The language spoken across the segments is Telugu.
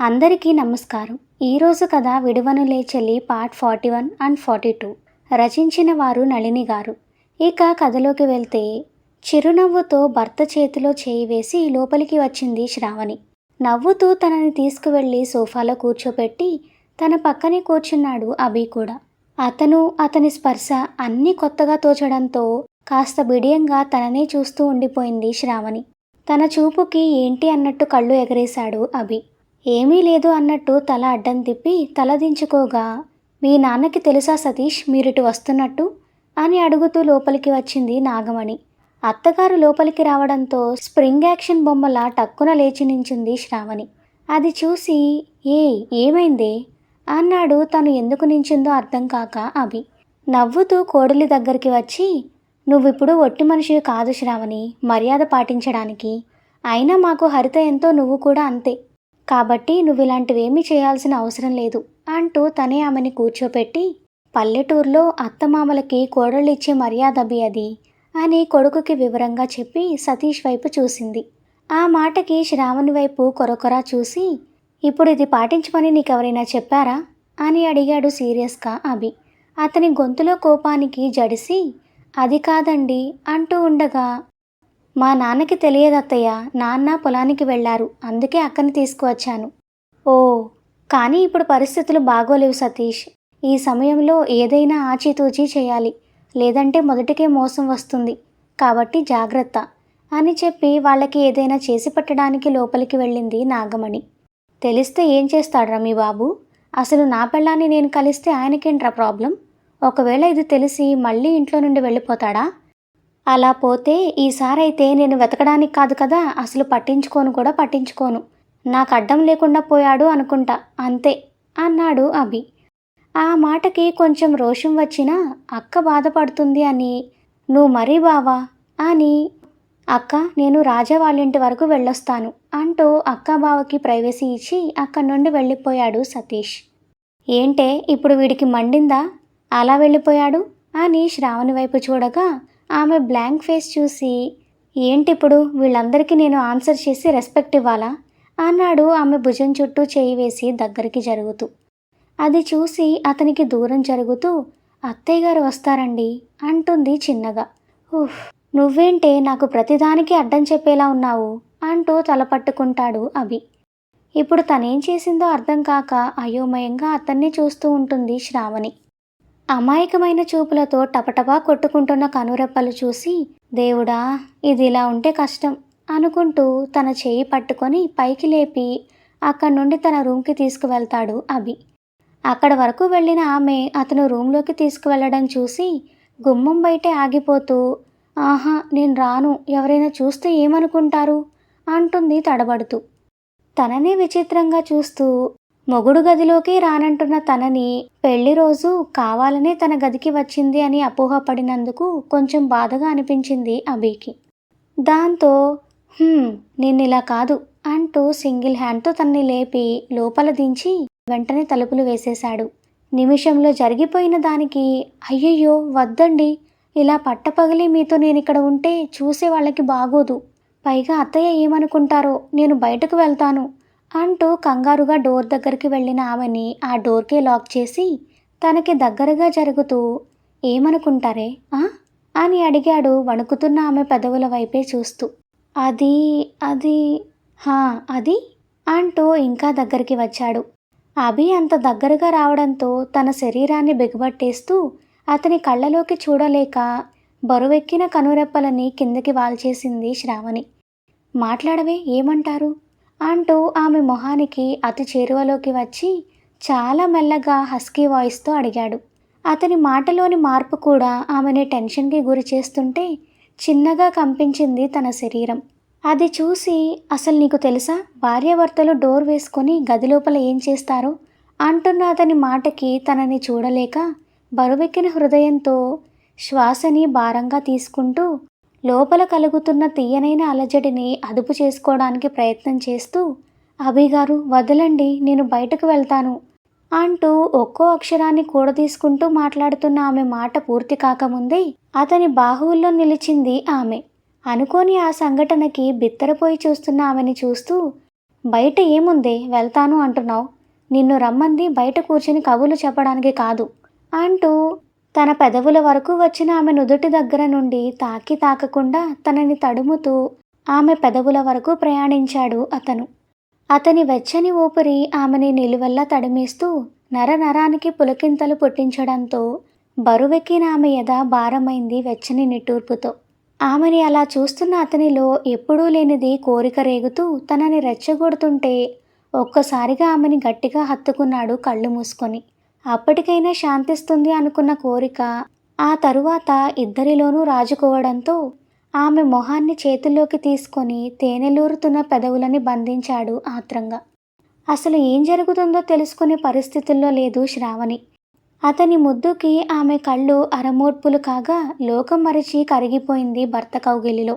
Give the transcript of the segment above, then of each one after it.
అందరికీ నమస్కారం. ఈరోజు కథ విడువనులే చెల్లి పార్ట్ 41 అండ్ 42. రచించిన వారు నళిని గారు. ఇక కథలోకి వెళ్తే, చిరునవ్వుతో భర్త చేతిలో చేయి వేసి లోపలికి వచ్చింది శ్రావణి. నవ్వుతూ తనని తీసుకువెళ్ళి సోఫాలో కూర్చోపెట్టి తన పక్కనే కూర్చున్నాడు అభి కూడా. అతని స్పర్శ అన్నీ కొత్తగా తోచడంతో కాస్త బిడియంగా తననే చూస్తూ ఉండిపోయింది శ్రావణి. తన చూపుకి ఏంటి అన్నట్టు కళ్ళు ఎగరేశాడు అభి. ఏమీ లేదు అన్నట్టు తల అడ్డం తిప్పి తలదించుకోగా, మీ నాన్నకి తెలుసా సతీష్ మీరిటు వస్తున్నట్టు అని అడుగుతూ లోపలికి వచ్చింది నాగమణి. అత్తగారు లోపలికి రావడంతో స్ప్రింగ్ యాక్షన్ బొమ్మలా టక్కున లేచి నించుంది శ్రావణి. అది చూసి ఏమైందే అన్నాడు తను ఎందుకు నించుందో అర్థం కాక అభి. నవ్వుతూ కోడలి దగ్గరికి వచ్చి, నువ్విప్పుడు ఒట్టి మనిషి కాదు శ్రావణి, మర్యాద పాటించడానికి. అయినా మాకు హరిత ఎంతో నువ్వు కూడా అంతే, కాబట్టి నువ్విలాంటివేమీ చేయాల్సిన అవసరం లేదు అంటూ తనే ఆమెని కూర్చోపెట్టి, పల్లెటూరులో అత్తమామలకి కోడళ్ళిచ్చే మర్యాద అభి అది అని కొడుకుకి వివరంగా చెప్పి సతీష్ వైపు చూసింది. ఆ మాటకి శ్రావణి వైపు కొరకొరా చూసి, ఇప్పుడు ఇది పాటించమని నీకెవరైనా చెప్పారా అని అడిగాడు సీరియస్గా అభి. అతని గొంతులో కోపానికి జడిసి, అది కాదండి అంటూ ఉండగా, మా నాన్నకి తెలియదత్తయ్య, నాన్న పొలానికి వెళ్ళారు, అందుకే అక్కని తీసుకువచ్చాను. ఓ, కానీ ఇప్పుడు పరిస్థితులు బాగోలేవు సతీష్. ఈ సమయంలో ఏదైనా ఆచితూచి చేయాలి, లేదంటే మొదటికే మోసం వస్తుంది, కాబట్టి జాగ్రత్త అని చెప్పి వాళ్ళకి ఏదైనా చేసి పెట్టడానికి లోపలికి వెళ్ళింది నాగమణి. తెలిస్తే ఏం చేస్తాడ్రా మీ బాబు? అసలు నా పెళ్ళాన్ని నేను కలిస్తే ఆయనకేంట్రా ప్రాబ్లం? ఒకవేళ ఇది తెలిసి మళ్ళీ ఇంట్లో నుండి వెళ్ళిపోతాడా? అలా పోతే ఈసారైతే నేను వెతకడానికి కాదు కదా, అసలు పట్టించుకోను. నాకు అడ్డం లేకుండా పోయాడు అనుకుంటా, అంతే అన్నాడు అభి. ఆ మాటకి కొంచెం రోషం వచ్చినా అక్క బాధపడుతుంది అని, నువ్వు మరీ బావా అని, అక్క నేను రాజా వాళ్ళింటి వరకు వెళ్ళొస్తాను అంటూ అక్క బావకి ప్రైవసీ ఇచ్చి అక్కడి నుండి వెళ్ళిపోయాడు సతీష్. ఏంటే ఇప్పుడు వీడికి మండిందా అలా వెళ్ళిపోయాడు అని శ్రావణి వైపు చూడగా, ఆమె బ్లాంక్ ఫేస్ చూసి, ఏంటిప్పుడు వీళ్ళందరికీ నేను ఆన్సర్ చేసి రెస్పెక్ట్ ఇవ్వాలా అన్నాడు ఆమె భుజం చుట్టూ చేయి వేసి దగ్గరికి జరుగుతూ. అది చూసి అతనికి దూరం జరుగుతూ, అత్తయ్య గారు వస్తారండి అంటుంది చిన్నగా. ఉఫ్, నువ్వేంటే నాకు ప్రతిదానికి అడ్డం చెప్పేలా ఉన్నావు అంటూ తలపట్టుకుంటాడు అభి. ఇప్పుడు తనేం చేసిందో అర్థం కాక అయోమయంగా అతన్ని చూస్తూ ఉంటుంది శ్రావణి. అమాయకమైన చూపులతో టపటపా కొట్టుకుంటున్న కనురెప్పలు చూసి, దేవుడా ఇది ఇలా ఉంటే కష్టం అనుకుంటూ తన చేయి పట్టుకొని పైకి లేపి అక్కడి నుండి తన రూమ్కి తీసుకువెళ్తాడు అభి. అక్కడ వరకు వెళ్ళిన ఆమె అతను రూమ్లోకి తీసుకువెళ్ళడం చూసి గుమ్మం బయటే ఆగిపోతూ, ఆహా నేను రాను, ఎవరైనా చూస్తే ఏమనుకుంటారు అంటుంది తడబడుతూ. తననే విచిత్రంగా చూస్తూ, మొగుడు గదిలోకి రానంటున్న తనని పెళ్లి రోజు కావాలనే తన గదికి వచ్చింది అని అపోహపడినందుకు కొంచెం బాధగా అనిపించింది అభికి. దాంతో నిన్నిలా కాదు అంటూ సింగిల్ హ్యాండ్తో తనని లేపి లోపల దించి వెంటనే తలుపులు వేసేశాడు. నిమిషంలో జరిగిపోయిన దానికి, అయ్యయ్యో వద్దండి, ఇలా పట్టపగలి మీతో నేనిక్కడ ఉంటే చూసే వాళ్ళకి బాగోదు, పైగా అత్తయ్య ఏమనుకుంటారో, నేను బయటకు వెళ్తాను అంటూ కంగారుగా డోర్ దగ్గరికి వెళ్ళిన ఆమెని ఆ డోర్కే లాక్ చేసి తనకి దగ్గరగా జరుగుతూ, ఏమనుకుంటారే అని అడిగాడు వణుకుతున్న ఆమె పెదవుల వైపే చూస్తూ. అది అది అది అంటూ ఇంకా దగ్గరికి వచ్చాడు. అభి అంత దగ్గరగా రావడంతో తన శరీరాన్ని బిగబట్టేస్తూ అతని కళ్ళలోకి చూడలేక బరువెక్కిన కనురెప్పలని కిందకి వాల్చేసింది శ్రావణి. మాట్లాడవే, ఏమంటారు అంటూ ఆమె మొహానికి అతి చేరువలోకి వచ్చి చాలా మెల్లగా హస్కీ వాయిస్తో అడిగాడు. అతని మాటలోని మార్పు కూడా ఆమెని టెన్షన్కి గురి చేస్తుంటే చిన్నగా కంపించింది తన శరీరం. అది చూసి, అసలు నీకు తెలుసా భార్యాభర్తలు డోర్ వేసుకొని గది లోపల ఏం చేస్తారో అంటున్న అతని మాటకి తనని చూడలేక బరువెక్కిన హృదయంతో శ్వాసని భారంగా తీసుకుంటూ లోపల కలుగుతున్న తీయనైన అలజడిని అదుపు చేసుకోవడానికి ప్రయత్నం చేస్తూ, అభిగారు వదలండి, నేను బయటకు వెళ్తాను అంటూ ఒక్కో అక్షరాన్ని కూడదీసుకుంటూ మాట్లాడుతున్న ఆమె మాట పూర్తి కాకముందే అతని బాహువుల్లో నిలిచింది ఆమె. అనుకోని ఆ సంఘటనకి బిత్తరపోయి చూస్తున్న ఆమెని చూస్తూ, బయట ఏముందే వెళ్తాను అంటున్నావు, నిన్ను రమ్మంది బయట కూర్చుని కబుర్లు చెప్పడానికి కాదు అంటూ తన పెదవుల వరకు వచ్చిన ఆమె నుదుటి దగ్గర నుండి తాకి తాకకుండా తనని తడుముతూ ఆమె పెదవుల వరకు ప్రయాణించాడు అతను. అతని వెచ్చని ఊపిరి ఆమెని నిలువెల్లా తడిమేస్తూ నరనరానికి పులకింతలు పుట్టించడంతో బరువెక్కిన ఆమె ఎద భారమైంది వెచ్చని నిట్టూర్పుతో. ఆమెని అలా చూస్తున్న అతనిలో ఎప్పుడూ లేనిది కోరిక రేగుతూ తనని రెచ్చగొడుతుంటే ఒక్కసారిగా ఆమెని గట్టిగా హత్తుకున్నాడు కళ్ళు మూసుకొని. అప్పటికైనా శాంతిస్తుంది అనుకున్న కోరిక ఆ తరువాత ఇద్దరిలోనూ రాజుకోవడంతో ఆమె మొహాన్ని చేతుల్లోకి తీసుకొని తేనెలూరుతున్న పెదవులని బంధించాడు ఆత్రంగా. అసలు ఏం జరుగుతుందో తెలుసుకునే పరిస్థితుల్లో లేదు శ్రావణి. అతని ముద్దుకి ఆమె కళ్ళు అరమోడ్పులు కాగా లోకం మరిచి కరిగిపోయింది భర్త కౌగిలిలో.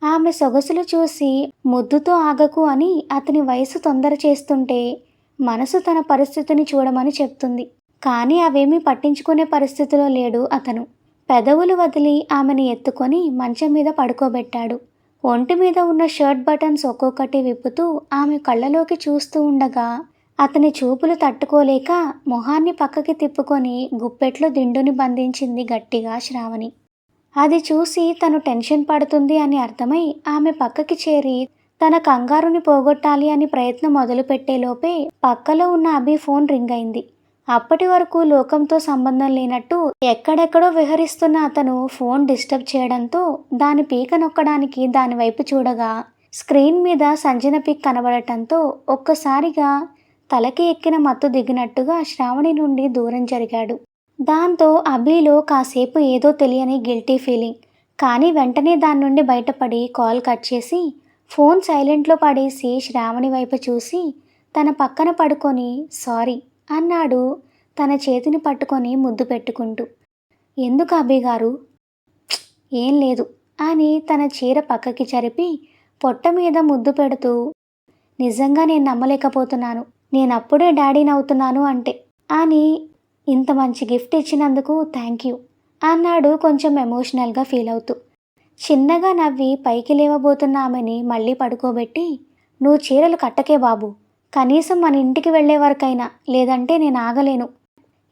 ఆమె సొగసులు చూసి ముద్దుతో ఆగకు అని అతని వయసు తొందర చేస్తుంటే మనసు తన పరిస్థితిని చూడమని చెప్తుంది. కానీ అవేమీ పట్టించుకునే పరిస్థితిలో లేడు అతను. పెదవులు వదిలి ఆమెని ఎత్తుకొని మంచం మీద పడుకోబెట్టాడు. ఒంటి మీద ఉన్న షర్ట్ బటన్స్ ఒక్కొక్కటి విప్పుతూ ఆమె కళ్ళలోకి చూస్తూ ఉండగా అతని చూపులు తట్టుకోలేక మొహాన్ని పక్కకి తిప్పుకొని గుప్పెట్లో దిండుని బంధించింది గట్టిగా శ్రావణి. అది చూసి తను టెన్షన్ పడుతుంది అని అర్థమై ఆమె పక్కకి చేరి తన కంగారుని పోగొట్టాలి అని ప్రయత్నం మొదలుపెట్టేలోపే పక్కలో ఉన్న అభి ఫోన్ రింగ్ అయింది. అప్పటి వరకు లోకంతో సంబంధం లేనట్టు ఎక్కడెక్కడో విహరిస్తున్న అతను ఫోన్ డిస్టర్బ్ చేయడంతో దాని పీక నొక్కడానికి దాని వైపు చూడగా స్క్రీన్ మీద సంజన పిక్ కనబడటంతో ఒక్కసారిగా తలకి ఎక్కిన మత్తు దిగినట్టుగా శ్రావణి నుండి దూరం జరిగాడు. దాంతో అభిలో కాసేపు ఏదో తెలియని గిల్టీ ఫీలింగ్. కానీ వెంటనే దాని నుండి బయటపడి కాల్ కట్ చేసి ఫోన్ సైలెంట్లో పడేసి శ్రావణి వైపు చూసి తన పక్కన పడుకొని సారీ అన్నాడు తన చేతిని పట్టుకొని ముద్దు పెట్టుకుంటూ. ఎందుకు అభి గారు? ఏం లేదు అని తన చీర పక్కకి జరిపి పొట్ట మీద ముద్దు పెడుతూ నిజంగా నేను నమ్మలేకపోతున్నాను, నేనప్పుడే డాడీని అవుతున్నాను అంటే అని ఇంత మంచి గిఫ్ట్ ఇచ్చినందుకు థ్యాంక్ యూ అన్నాడు కొంచెం ఎమోషనల్గా ఫీల్ అవుతూ. చిన్నగా నవ్వి పైకి లేవబోతున్న ఆమెని మళ్ళీ పడుకోబెట్టి నువ్వు చీరలు కట్టకే బాబు, కనీసం మన ఇంటికి వెళ్ళే వరకైనా, లేదంటే నేను ఆగలేను.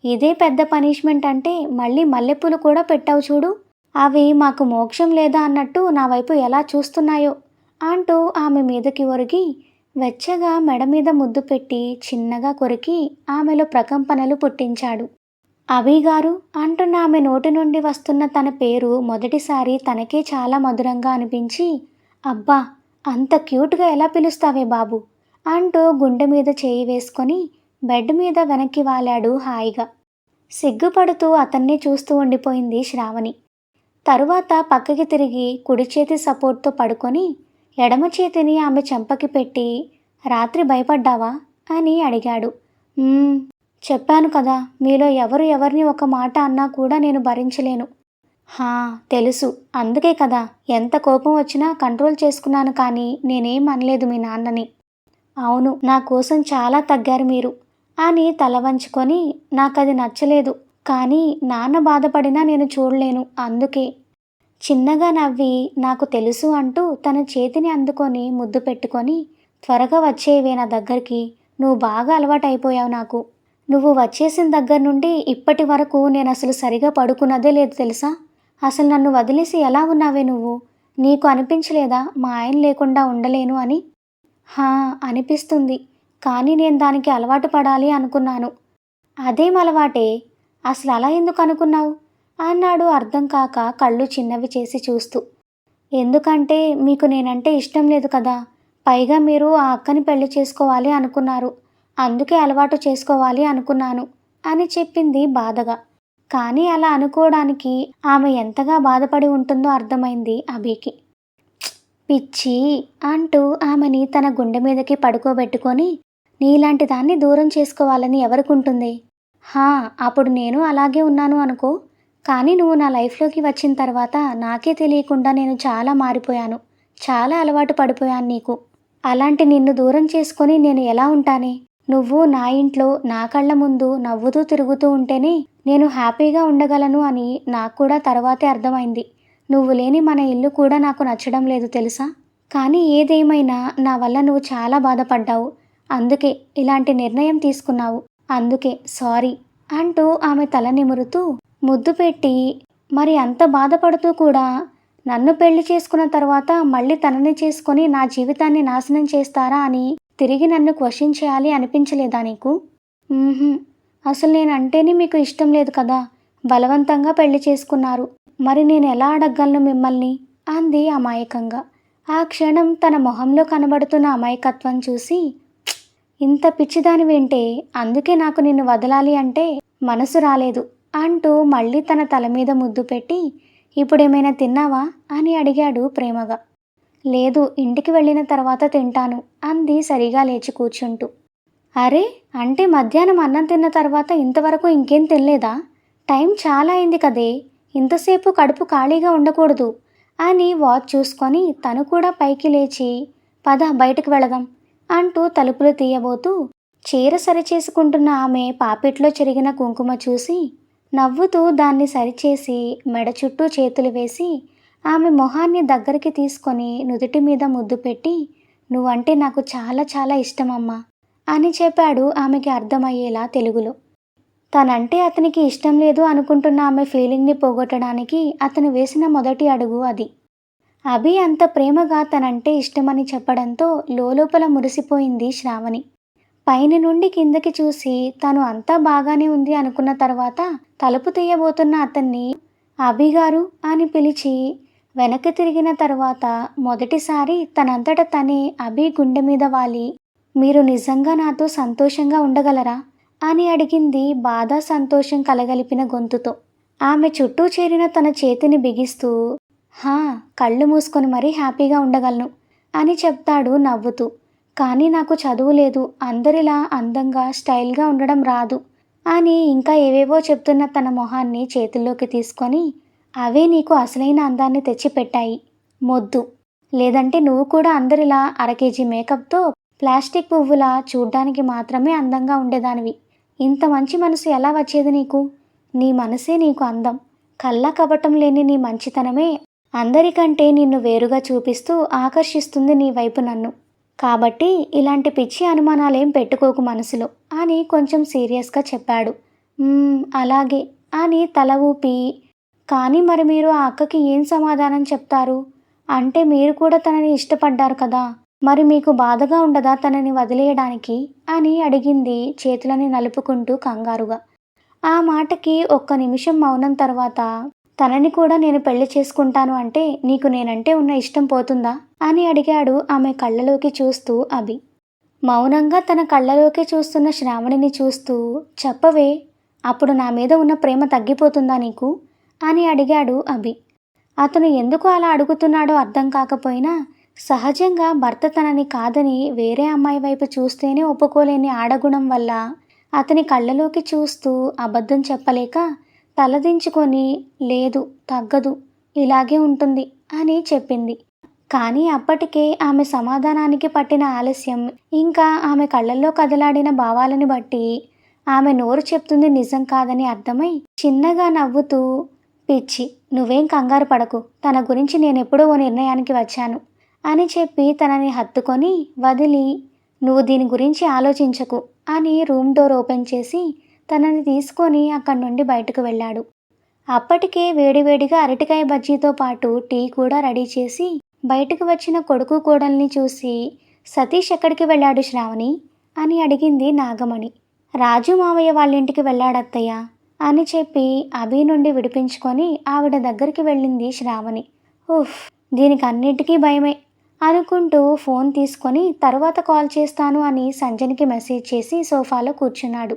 ఇదే పెద్ద పనిష్మెంట్ అంటే మళ్ళీ మల్లెపూలు కూడా పెట్టావు చూడు, అవి మాకు మోక్షం లేదా అన్నట్టు నా వైపు ఎలా చూస్తున్నాయో అంటూ ఆమె మీదకి ఒరిగి వెచ్చగా మెడ మీద ముద్దు పెట్టి చిన్నగా కొరికి ఆమెలో ప్రకంపనలు పుట్టించాడు. అభి గారు అంటున్న ఆమె నోటి నుండి వస్తున్న తన పేరు మొదటిసారి తనకే చాలా మధురంగా అనిపించి అబ్బా అంత క్యూట్గా ఎలా పిలుస్తావే బాబు అంటూ గుండె మీద చేయి వేసుకొని బెడ్ మీద వెనక్కి వాలాడు హాయిగా. సిగ్గుపడుతూ అతన్నే చూస్తూ ఉండిపోయింది శ్రావణి. తరువాత పక్కకి తిరిగి కుడి చేతి సపోర్ట్తో పడుకొని ఎడమ చేతిని ఆమె చెంపకి పెట్టి రాత్రి భయపడ్డావా అని అడిగాడు. చెప్పాను కదా, మీలో ఎవరు ఎవరిని ఒక మాట అన్నా కూడా నేను భరించలేను. హా తెలుసు, అందుకే కదా ఎంత కోపం వచ్చినా కంట్రోల్ చేసుకున్నాను, కానీ నేనేం అనలేదు మీ నాన్నని. అవును, నా కోసం చాలా తగ్గారు మీరు అని తల వంచుకొని నాకది నచ్చలేదు, కానీ నాన్న బాధపడినా నేను చూడలేను, అందుకే. చిన్నగా నవ్వి నాకు తెలుసు అంటూ తన చేతిని అందుకొని ముద్దు పెట్టుకొని త్వరగా వచ్చేవే నా దగ్గరికి, నువ్వు బాగా అలవాటైపోయావు నాకు. నువ్వు వచ్చేసిన దగ్గర నుండి ఇప్పటి వరకు నేను అసలు సరిగా పడుకున్నదే లేదు తెలుసా. అసలు నన్ను వదిలేసి ఎలా ఉన్నావే నువ్వు? నీకు అనిపించలేదా మా ఆయన లేకుండా ఉండలేను అని? హా అనిపిస్తుంది, కానీ నేను దానికి అలవాటు పడాలి అనుకున్నాను. అదేం అలవాటే? అసలు అలా ఎందుకు అనుకున్నావు అన్నాడు అర్థం కాక కళ్ళు చిన్నవి చేసి చూస్తూ. ఎందుకంటే మీకు నేనంటే ఇష్టం లేదు కదా, పైగా మీరు ఆ అక్కని పెళ్లి చేసుకోవాలి అనుకున్నారు, అందుకే అలవాటు చేసుకోవాలి అనుకున్నాను అని చెప్పింది బాధగా. కానీ అలా అనుకోవడానికి ఆమె ఎంతగా బాధపడి ఉంటుందో అర్థమైంది అభికి. పిచ్చి అంటూ ఆమెని తన గుండె మీదకి పడుకోబెట్టుకొని నీలాంటి దాన్ని దూరం చేసుకోవాలని ఎవరికుంటుంది? హా అప్పుడు నేను అలాగే ఉన్నాను అనుకో, కానీ నువ్వు నా లైఫ్లోకి వచ్చిన తర్వాత నాకే తెలియకుండా నేను చాలా మారిపోయాను, చాలా అలవాటు పడిపోయాను నీకు. అలాంటి నిన్ను దూరం చేసుకొని నేను ఎలా ఉంటానే? నువ్వు నా ఇంట్లో నా కళ్ళ ముందు నవ్వుతూ తిరుగుతూ ఉంటేనే నేను హ్యాపీగా ఉండగలను అని నాకు కూడా తర్వాతే అర్థమైంది. నువ్వు లేని మన ఇల్లు కూడా నాకు నచ్చడం లేదు తెలుసా. కానీ ఏదేమైనా నా వల్ల నువ్వు చాలా బాధపడ్డావు. అందుకే ఇలాంటి నిర్ణయం తీసుకున్నావు. అందుకే సారీ అంటూ ఆమె తల నిమురుతూ ముద్దు పెట్టి, మరి అంత బాధపడుతూ కూడా నన్ను పెళ్లి చేసుకున్న తర్వాత మళ్ళీ తనని చేసుకొని నా జీవితాన్ని నాశనం చేస్తారా అని తిరిగి నన్ను క్వశ్చన్ చేయాలి అనిపించలేదా నీకు? అసలు నేనంటేనే మీకు ఇష్టం లేదు కదా. బలవంతంగా పెళ్లి చేసుకున్నారు. మరి నేను ఎలా అడగగలను మిమ్మల్ని? అంది అమాయకంగా. ఆ క్షణం తన మొహంలో కనబడుతున్న అమాయకత్వం చూసి, ఇంత పిచ్చిదానివేంటే, అందుకే నాకు నిన్ను వదలాలి అంటే మనసు రాలేదు అంటూ మళ్ళీ తన తల మీద ముద్దు పెట్టి, ఇప్పుడేమైనా తిన్నావా అని అడిగాడు ప్రేమగా. లేదు, ఇంటికి వెళ్ళిన తర్వాత తింటాను అంది సరిగా లేచి కూర్చుంటూ. అరే, అంటే మధ్యాహ్నం అన్నం తిన్న తర్వాత ఇంతవరకు ఇంకేం తినలేదా? టైం చాలా అయింది కదే, ఇంతసేపు కడుపు ఖాళీగా ఉండకూడదు అని వాచ్ చూసుకొని తను కూడా పైకి లేచి, పద బయటకు వెళదాం అంటూ తలుపులు తీయబోతూ చీర సరిచేసుకుంటున్న ఆమె పాపిట్లో చెరిగిన కుంకుమ చూసి నవ్వుతూ దాన్ని సరిచేసి మెడ చుట్టూ చేతులు వేసి ఆమె మొహాన్ని దగ్గరికి తీసుకొని నుదుటి మీద ముద్దు పెట్టి, నువ్వంటే నాకు చాలా చాలా ఇష్టమమ్మా అని చెప్పాడు ఆమెకి అర్థమయ్యేలా తెలుగులో. తనంటే అతనికి ఇష్టం లేదు అనుకుంటున్న ఆమె ఫీలింగ్ని పోగొట్టడానికి అతను వేసిన మొదటి అడుగు అది. అభి అంత ప్రేమగా తనంటే ఇష్టమని చెప్పడంతో లోలోపల మురిసిపోయింది శ్రావణి. పైన నుండి కిందకి చూసి తను అంతా బాగానే ఉంది అనుకున్న తర్వాత తలుపు తీయబోతున్న అతన్ని అభిగారు అని పిలిచి వెనక్కి తిరిగిన తర్వాత మొదటిసారి తనంతట తనే అభి గుండె మీద వాలి, మీరు నిజంగా నాతో సంతోషంగా ఉండగలరా అని అడిగింది బాధ సంతోషం కలగలిపిన గొంతుతో. ఆమె చుట్టూ చేరిన తన చేతిని బిగిస్తూ, హా, కళ్ళు మూసుకొని మరీ హ్యాపీగా ఉండగలను అని చెప్తాడు నవ్వుతూ. కానీ నాకు చదువు లేదు, అందరిలా అందంగా స్టైల్గా ఉండడం రాదు అని ఇంకా ఏవేవో చెప్తున్న తన మొహాన్ని చేతుల్లోకి తీసుకొని, అవే నీకు అసలైన అందాన్ని తెచ్చిపెట్టాయి మొద్దు. లేదంటే నువ్వు కూడా అందరిలా 1 కేజీ మేకప్తో ప్లాస్టిక్ పువ్వులా చూడ్డానికి మాత్రమే అందంగా ఉండేదానివి. ఇంత మంచి మనసు ఎలా వచ్చేది నీకు? నీ మనసే నీకు అందం. కళ్ళ కపటం లేని నీ మంచితనమే అందరికంటే నిన్ను వేరుగా చూపిస్తూ ఆకర్షిస్తుంది నీ వైపు నన్ను. కాబట్టి ఇలాంటి పిచ్చి అనుమానాలేం పెట్టుకోకు మనసులో అని కొంచెం సీరియస్గా చెప్పాడు. అలాగే అని తల ఊపి, కానీ మరి మీరు ఆ అక్కకి ఏం సమాధానం చెప్తారు? అంటే మీరు కూడా తనని ఇష్టపడ్డారు కదా, మరి మీకు బాధగా ఉండదా తనని వదిలేయడానికి అని అడిగింది చేతులని నలుపుకుంటూ కంగారుగా. ఆ మాటకి ఒక్క నిమిషం మౌనం తర్వాత, తనని కూడా నేను పెళ్లి చేసుకుంటాను అంటే నీకు నేనంటే ఉన్న ఇష్టం పోతుందా అని అడిగాడు ఆమె కళ్ళలోకి చూస్తూ అభి. మౌనంగా తన కళ్ళలోకి చూస్తున్న శ్రావణిని చూస్తూ, చెప్పవే, అప్పుడు నా మీద ఉన్న ప్రేమ తగ్గిపోతుందా నీకు అని అడిగాడు అభి. అతను ఎందుకు అలా అడుగుతున్నాడో అర్థం కాకపోయినా సహజంగా భర్త తనని కాదని వేరే అమ్మాయి వైపు చూస్తేనే ఒప్పుకోలేని ఆడగుణం వల్ల అతని కళ్ళలోకి చూస్తూ అబద్ధం చెప్పలేక తలదించుకొని, లేదు తగ్గదు, ఇలాగే ఉంటుంది అని చెప్పింది. కానీ అప్పటికే ఆమె సమాధానానికి పట్టిన ఆలస్యం ఇంకా ఆమె కళ్ళల్లో కదలాడిన భావాలని బట్టి ఆమె నోరు చెప్తుంది నిజం కాదని అర్థమై చిన్నగా నవ్వుతూ, పిచ్చి, నువ్వేం కంగారు పడకు, తన గురించి నేనెప్పుడో ఓ నిర్ణయానికి వచ్చాను అని చెప్పి తనని హత్తుకొని వదిలి, నువ్వు దీని గురించి ఆలోచించకు అని రూమ్ డోర్ ఓపెన్ చేసి తనని తీసుకొని అక్కడి నుండి బయటకు వెళ్ళాడు. అప్పటికే వేడివేడిగా అరటికాయ బజ్జీతో పాటు టీ కూడా రెడీ చేసి బయటకు వచ్చిన కొడుకు కోడల్ని చూసి, సతీష్ ఎక్కడికి వెళ్ళాడు శ్రావణి అని అడిగింది నాగమణి. రాజు మావయ్య వాళ్ళింటికి వెళ్ళాడత్తయ్య అని చెప్పి అభి నుండి విడిపించుకొని ఆవిడ దగ్గరికి వెళ్ళింది శ్రావణి. ఉఫ్, దీనికి అన్నిటికీ భయమే అనుకుంటూ ఫోన్ తీసుకొని తర్వాత కాల్ చేస్తాను అని సంజనికి మెసేజ్ చేసి సోఫాలో కూర్చున్నాడు.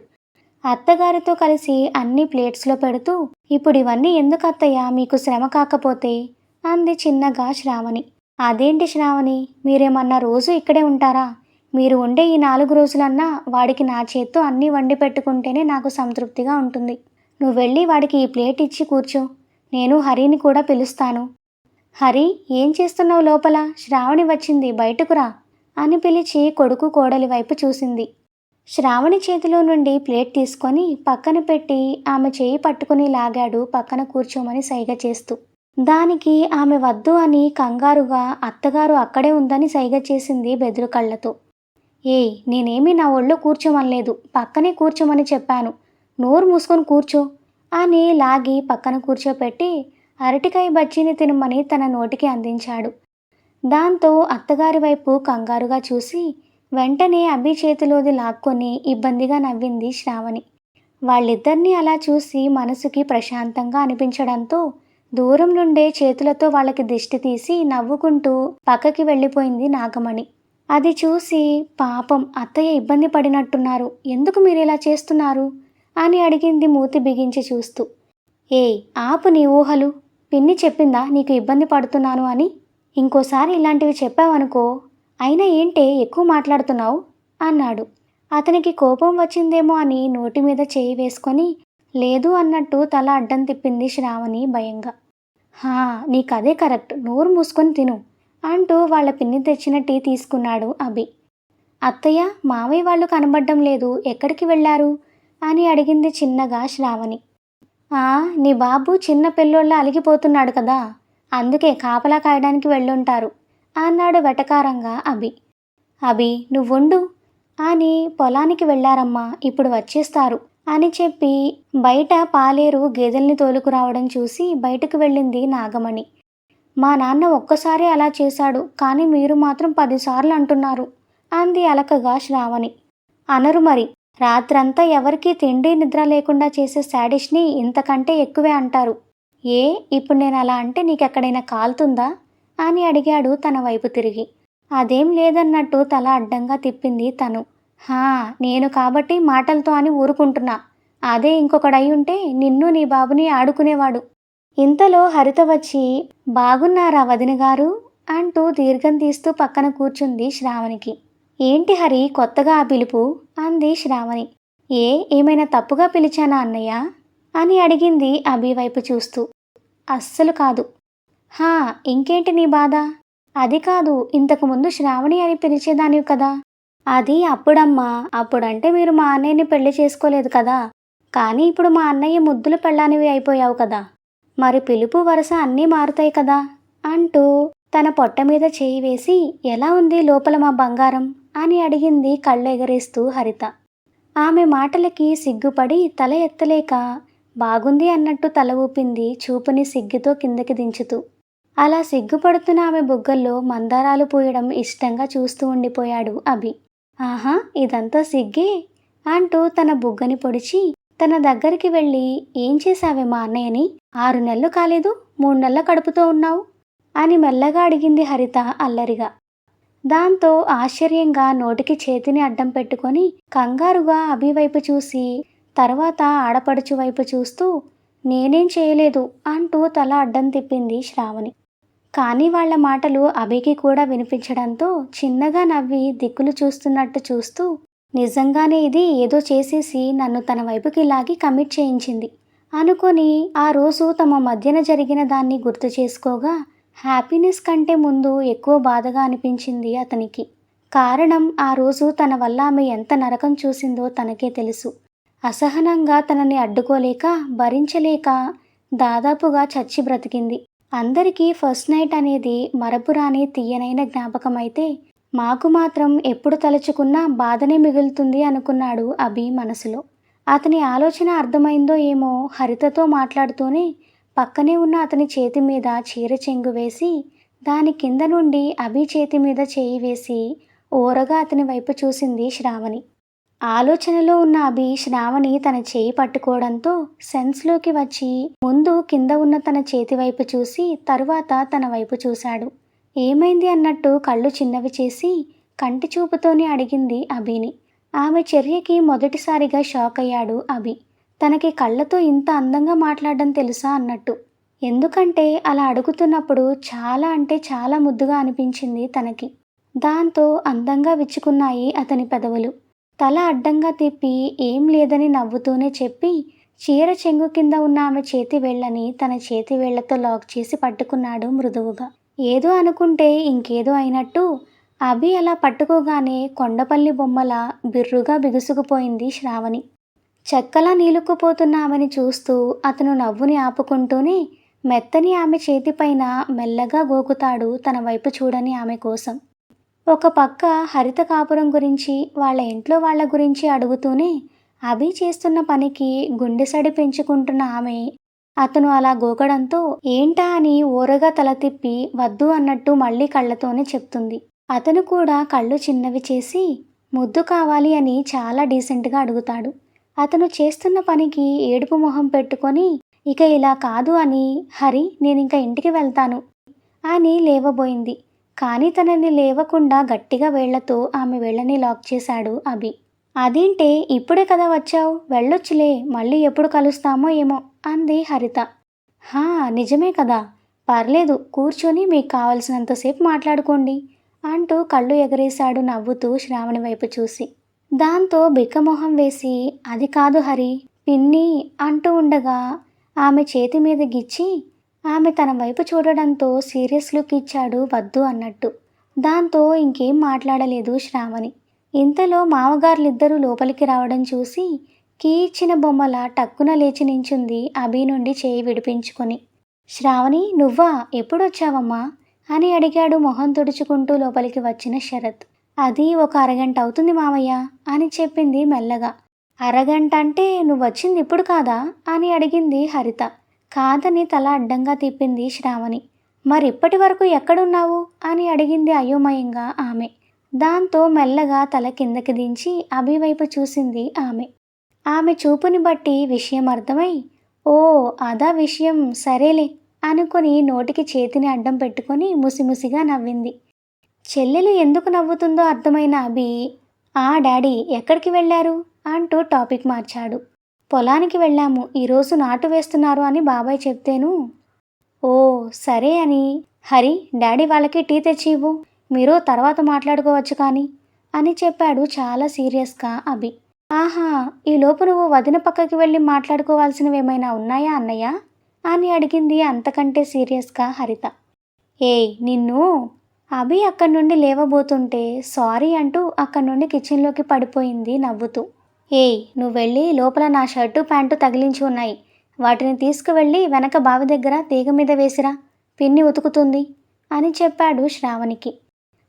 అత్తగారితో కలిసి అన్ని ప్లేట్స్లో పెడుతూ, ఇప్పుడు ఇవన్నీ ఎందుకు అత్తయ్య, మీకు శ్రమ కాకపోతే అంది చిన్నగా శ్రావణి. అదేంటి శ్రావణి, మీరేమన్నా రోజు ఇక్కడే ఉంటారా? మీరు ఉండే ఈ 4 రోజులన్నా వాడికి నా చేత్తో అన్నీ వండి పెట్టుకుంటేనే నాకు సంతృప్తిగా ఉంటుంది. నువ్వు వెళ్ళి వాడికి ఈ ప్లేట్ ఇచ్చి కూర్చో, నేను హరిని కూడా పిలుస్తాను. హరి, ఏం చేస్తున్నావు లోపల? శ్రావణి వచ్చింది, బయటకు రా అని పిలిచి కొడుకు కోడలి వైపు చూసింది. శ్రావణి చేతిలో నుండి ప్లేట్ తీసుకొని పక్కన పెట్టి ఆమె చేయి పట్టుకుని లాగాడు పక్కన కూర్చోమని సైగ చేస్తూ. దానికి ఆమె వద్దు అని కంగారుగా అత్తగారు అక్కడే ఉందని సైగ చేసింది బెదురు కళ్ళతో. ఏయ్, నేనేమీ నా ఒళ్ళో కూర్చోమనలేదు, పక్కనే కూర్చోమని చెప్పాను, నోరు మూసుకొని కూర్చో అని లాగి పక్కన కూర్చోపెట్టి అరటికాయ బజ్జీని తినమని తన నోటికి అందించాడు. దాంతో అత్తగారి వైపు కంగారుగా చూసి వెంటనే అభి చేతిలోది లాక్కొని ఇబ్బందిగా నవ్వింది శ్రావణి. వాళ్ళిద్దరినీ అలా చూసి మనసుకి ప్రశాంతంగా అనిపించడంతో దూరం నుండే చేతులతో వాళ్ళకి దిష్టి తీసి నవ్వుకుంటూ పక్కకి వెళ్ళిపోయింది నాగమణి. అది చూసి పాపం అత్తయ్య ఇబ్బంది పడినట్టున్నారు, ఎందుకు మీరు ఇలా చేస్తున్నారు అని అడిగింది మూతి బిగించి చూస్తూ. ఏయ్, ఆపు నీ ఊహలు, పిన్ని చెప్పిందా నీకు ఇబ్బంది పడుతున్నాను అని? ఇంకోసారి ఇలాంటివి చెప్పావనుకో. అయినా ఏంటే ఎక్కువ మాట్లాడుతున్నావు అన్నాడు. అతనికి కోపం వచ్చిందేమో అని నోటి మీద చేయి వేసుకొని లేదు అన్నట్టు తల అడ్డం తిప్పింది శ్రావణి భయంగా. హా, నీకదే కరెక్ట్, నోరు మూసుకొని తిను అంటూ వాళ్ళ పిన్ని తెచ్చిన టీ తీసుకున్నాడు అభి. అత్తయ్య, మావయ్య వాళ్ళు కనబడ్డం లేదు, ఎక్కడికి వెళ్ళారు అని అడిగింది చిన్నగా శ్రావణి. నీ బాబు చిన్న పిల్లోళ్ళ అలిగిపోతున్నాడు కదా, అందుకే కాపలా కాయడానికి వెళ్ళుంటారు అన్నాడు వెటకారంగా అభి. అభి, నువ్వుండు అని పొలానికి వెళ్ళారమ్మా, ఇప్పుడు వచ్చేస్తారు అని చెప్పి బయట పాలేరు గేదెల్ని తోలుకురావడం చూసి బయటకు వెళ్ళింది నాగమణి. మా నాన్న ఒక్కసారి అలా చేశాడు, కానీ మీరు మాత్రం 10 సార్లు అంటున్నారు అంది అలకగా శ్రావణి. అనరు మరి, రాత్రంతా ఎవరికీ తిండి నిద్ర లేకుండా చేసే శాడిష్ని ఇంతకంటే ఎక్కువే అంటారు. ఏ, ఇప్పుడు నేను అలా అంటే నీకెక్కడైనా కాలుతుందా అని అడిగాడు తన వైపు తిరిగి. అదేం లేదన్నట్టు తల అడ్డంగా తిప్పింది తను. నేను కాబట్టి మాటలతో అని ఊరుకుంటున్నా, అదే ఇంకొకడై ఉంటే నిన్ను నీ బాబుని ఆడుకునేవాడు. ఇంతలో హరిత వచ్చి బాగున్నారా వదినగారు అంటూ దీర్ఘం తీస్తూ పక్కన కూర్చుంది శ్రావణికి. ఏంటి హరి కొత్తగా ఆ పిలుపు అంది శ్రావణి. ఏమైనా తప్పుగా పిలిచానా అన్నయ్య అని అడిగింది అభి వైపు చూస్తూ. అస్సలు కాదు. ఇంకేంటి నీ బాధ? అది కాదు, ఇంతకుముందు శ్రావణి అని పిలిచేదానివి కదా. అది అప్పుడమ్మా, అప్పుడంటే మీరు మా అన్నయ్యని పెళ్లి చేసుకోలేదు కదా, కానీ ఇప్పుడు మా అన్నయ్య ముద్దుల పెళ్ళానివి అయిపోయావు కదా, మరి పిలుపు వరుస అన్నీ మారుతాయి కదా అంటూ తన పొట్ట మీద చేయి వేసి ఎలా ఉంది లోపల మా బంగారం అని అడిగింది కళ్ళు ఎగరేస్తూ హరిత. ఆమె మాటలకి సిగ్గుపడి తల ఎత్తలేక బాగుంది అన్నట్టు తల ఊపింది చూపుని సిగ్గుతో కిందకి దించుతూ. అలా సిగ్గుపడుతున్న ఆమె బుగ్గల్లో మందారాలు పూయడం ఇష్టంగా చూస్తూ ఉండిపోయాడు అభి. ఆహా, ఇదంతా సిగ్గే అంటూ తన బుగ్గని పొడిచి తన దగ్గరికి వెళ్ళి ఏం చేశావే మా అన్నయ్యని, 6 నెలలు కాలేదు 3 నెలల కడుపుతో ఉన్నావు అని మెల్లగా అడిగింది హరిత అల్లరిగా. దాంతో ఆశ్చర్యంగా నోటికి చేతిని అడ్డం పెట్టుకొని కంగారుగా అభి వైపు చూసి తర్వాత ఆడపడుచు వైపు చూస్తూ నేనేం చేయలేదు అంటూ తల అడ్డం తిప్పింది శ్రావణి. కానీ వాళ్ళ మాటలు అభికి కూడా వినిపించడంతో చిన్నగా నవ్వి దిక్కులు చూస్తున్నట్టు చూస్తూ నిజంగానే ఇది ఏదో చేసేసి నన్ను తన వైపుకి లాగి కమిట్ చేయించింది అనుకొని ఆ రోజు తమ మధ్యన జరిగిన దాన్ని గుర్తు చేసుకోగా హ్యాపీనెస్ కంటే ముందు ఎక్కువ బాధగా అనిపించింది అతనికి. కారణం ఆ రోజు తన వల్ల ఆమె ఎంత నరకం చూసిందో తనకే తెలుసు. అసహనంగా తనని అడ్డుకోలేక భరించలేక దాదాపుగా చచ్చి బ్రతికింది. అందరికీ ఫస్ట్ నైట్ అనేది మరపురాని తీయనైన జ్ఞాపకమైతే మాకు మాత్రం ఎప్పుడు తలుచుకున్నా బాధనే మిగులుతుంది అనుకున్నాడు అభి మనసులో. అతని ఆలోచన అర్థమైందో ఏమో హరితతో మాట్లాడుతూనే పక్కనే ఉన్న అతని చేతి మీద చీర చెంగు వేసి దాని కింద నుండి అభి చేతి మీద చేయి వేసి ఓరగా అతని వైపు చూసింది శ్రావణి. ఆలోచనలో ఉన్న అభి శ్రావణి తన చేయి పట్టుకోవడంతో సెన్స్లోకి వచ్చి ముందు కింద ఉన్న తన చేతి వైపు చూసి తరువాత తన వైపు చూశాడు. ఏమైంది అన్నట్టు కళ్ళు చిన్నవి చేసి కంటి చూపుతోనే అడిగింది అభిని. ఆమె చర్యకి మొదటిసారిగా షాక్ అయ్యాడు అభి. తనకి కళ్ళతో ఇంత అందంగా మాట్లాడడం తెలుసా అన్నట్టు. ఎందుకంటే అలా అడుగుతున్నప్పుడు చాలా అంటే చాలా ముద్దుగా అనిపించింది తనకి. దాంతో అందంగా విచ్చుకున్నాయి అతని పెదవులు. తల అడ్డంగా తిప్పి ఏం లేదని నవ్వుతూనే చెప్పి చీర చెంగు కింద ఉన్న ఆమె చేతి వేళ్ళని తన చేతి వేళ్లతో లాక్ చేసి పట్టుకున్నాడు మృదువుగా. ఏదో అనుకుంటే ఇంకేదో అయినట్టు అభి అలా పట్టుకోగానే కొండపల్లి బొమ్మలా బిర్రుగా బిగుసుకుపోయింది శ్రావణి. చెక్కలా నీలుక్కుపోతున్న ఆమెని చూస్తూ అతను నవ్వుని ఆపుకుంటూనే మెత్తని ఆమె చేతిపైన మెల్లగా గోకుతాడు తన వైపు చూడని ఆమె కోసం. ఒక పక్క హరిత కాపురం గురించి, వాళ్ళ ఇంట్లో వాళ్ళ గురించి అడుగుతూనే అభి చేస్తున్న పనికి గుండెసడి పెంచుకుంటున్న ఆమె అతను అలా గోకడంతో ఏంటా అని ఓరగా తల తిప్పి వద్దు అన్నట్టు మళ్ళీ కళ్ళతోనే చెప్తుంది. అతను కూడా కళ్ళు చిన్నవి చేసి ముద్దు కావాలి అని చాలా డీసెంట్గా అడుగుతాడు. అతను చేస్తున్న పనికి ఏడుపు మొహం పెట్టుకొని ఇక ఇలా కాదు అని హరి నేనింక ఇంటికి వెళ్తాను అని లేవబోయింది. కానీ తనని లేవకుండా గట్టిగా వేళ్లతో ఆమె వేళ్ళని లాక్ చేశాడు అభి. అదేంటే ఇప్పుడే కదా వచ్చావు, వెళ్ళొచ్చులే, మళ్ళీ ఎప్పుడు కలుస్తామో ఏమో అంది హరిత. హా నిజమే కదా, పర్లేదు కూర్చొని మీకు కావలసినంతసేపు మాట్లాడుకోండి అంటూ కళ్ళు ఎగరేశాడు నవ్వుతూ శ్రావణి వైపు చూసి. దాంతో బిక్కమొహం వేసి అది కాదు హరి, పిన్ని అంటూ ఉండగా ఆమె చేతి మీద గిచ్చి ఆమె తన వైపు చూడడంతో సీరియస్ లుక్ ఇచ్చాడు వద్దు అన్నట్టు. దాంతో ఇంకేం మాట్లాడలేదు శ్రావణి. ఇంతలో మామగారులిద్దరూ లోపలికి రావడం చూసి కీ ఇచ్చిన బొమ్మల టక్కున లేచి నించుంది అభి నుండి చేయి విడిపించుకొని. శ్రావణి నువ్వా, ఎప్పుడొచ్చావమ్మా అని అడిగాడు మొహం తుడుచుకుంటూ లోపలికి వచ్చిన శరత్. అది ఒక అరగంట అవుతుంది మామయ్య అని చెప్పింది మెల్లగా. అరగంట అంటే నువ్వొచ్చింది ఇప్పుడు కాదా అని అడిగింది హరిత. కాదని తల అడ్డంగా తిప్పింది శ్రావణి. మరిప్పటి వరకు ఎక్కడున్నావు అని అడిగింది అయోమయంగా ఆమె. దాంతో మెల్లగా తల కిందకి దించి అభి వైపు చూసింది ఆమె. ఆమె చూపుని బట్టి విషయం అర్థమై ఓ అదా విషయం, సరేలే అనుకుని నోటికి చేతిని అడ్డం పెట్టుకొని ముసిముసిగా నవ్వింది. చెల్లెలు ఎందుకు నవ్వుతుందో అర్థమైన అభి ఆ డాడీ ఎక్కడికి వెళ్ళారు అంటూ టాపిక్ మార్చాడు. పొలానికి వెళ్ళాము, ఈరోజు నాటు వేస్తున్నారు అని బాబాయ్ చెప్తేను. ఓ సరే అని హరి డాడీ వాళ్ళకి టీ తెచ్చి ఇవ్వు, మీరు తర్వాత మాట్లాడుకోవచ్చు కానీ అని చెప్పాడు చాలా సీరియస్గా అభి. ఆహా ఈలోపు నువ్వు వదిన పక్కకి వెళ్ళి మాట్లాడుకోవాల్సినవి ఏమైనా ఉన్నాయా అన్నయ్య అని అడిగింది అంతకంటే సీరియస్గా హరిత. ఏయ్ నిన్ను అభి అక్కడి నుండి లేవబోతుంటే సారీ అంటూ అక్కడి నుండి కిచెన్లోకి పడిపోయింది నవ్వుతూ. ఏయ్ నువ్వు వెళ్ళి లోపల నా షర్టు ప్యాంటు తగిలించి ఉన్నాయి, వాటిని తీసుకువెళ్ళి వెనక బావి దగ్గర తీగ మీద వేసిరా, పిన్ని ఉతుకుతుంది అని చెప్పాడు శ్రావణికి.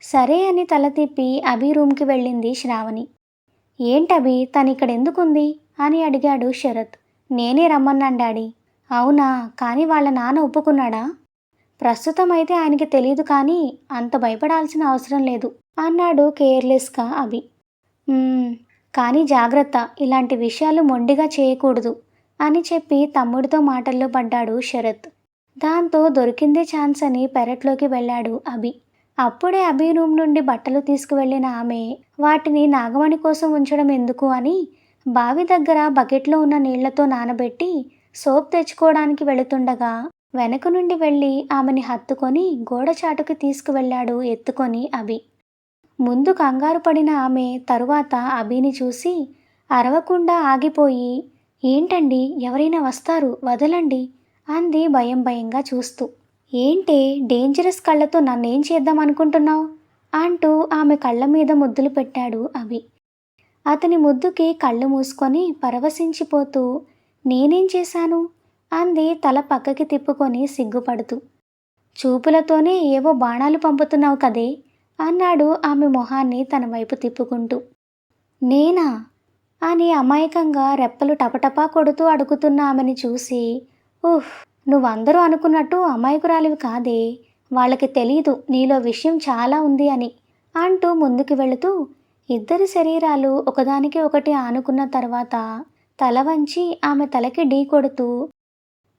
సరే అని తల తిప్పి అభి రూమ్కి వెళ్ళింది శ్రావణి. ఏంటభి తనిక్కడెందుకుంది అని అడిగాడు శరత్. నేనే రమ్మన్నాను డాడీ. అవునా, కానీ వాళ్ళ నాన్న ఒప్పుకున్నాడా? ప్రస్తుతం అయితే ఆయనకి తెలీదు కానీ అంత భయపడాల్సిన అవసరం లేదు అన్నాడు కేర్లెస్గా అభి. కానీ జాగ్రత్త, ఇలాంటి విషయాలు మొండిగా చేయకూడదు అని చెప్పి తమ్ముడితో మాటల్లో పడ్డాడు శరత్. దాంతో దొరికిందే ఛాన్స్ అని పెరట్లోకి వెళ్ళాడు అభి. అప్పుడే అభి రూమ్ నుండి బట్టలు తీసుకువెళ్ళిన ఆమె వాటిని నాగమణి కోసం ఉంచడం ఎందుకు అని బావి దగ్గర బకెట్లో ఉన్న నీళ్లతో నానబెట్టి సోప్ తెచ్చుకోవడానికి వెళుతుండగా వెనక నుండి వెళ్ళి ఆమెని హత్తుకొని గోడ చాటుకి తీసుకువెళ్ళాడు ఎత్తుకొని అభి. ముందు కంగారు పడిన ఆమె తరువాత అభిని చూసి అరవకుండా ఆగిపోయి ఏంటండి ఎవరైనా వస్తారు వదలండి అంది భయం భయంగా చూస్తూ. ఏంటే డేంజరస్ కళ్ళతో నన్నేం చేద్దాం అనుకుంటున్నావు అంటూ ఆమె కళ్ళ మీద ముద్దులు పెట్టాడు అభి. అతని ముద్దుకి కళ్ళు మూసుకొని పరవశించిపోతూ నేనేం చేశాను అంది తల పక్కకి తిప్పుకొని సిగ్గుపడుతూ. చూపులతోనే ఏవో బాణాలు పంపుతున్నావు కదే అన్నాడు ఆమె మొహాన్ని తన వైపు తిప్పుకుంటూ. నేనా అని అమాయకంగా రెప్పలు టపటపా కొడుతూ అడుగుతున్న ఆమెని చూసి నువ్వందరూ అనుకున్నట్టు అమాయకురాలివి కాదే, వాళ్ళకి తెలీదు నీలో విషయం చాలా ఉంది అని అంటూ ముందుకు వెళుతూ ఇద్దరి శరీరాలు ఒకదానికి ఒకటి ఆనుకున్న తర్వాత తల వంచి ఆమె తలకి ఢీ కొడుతూ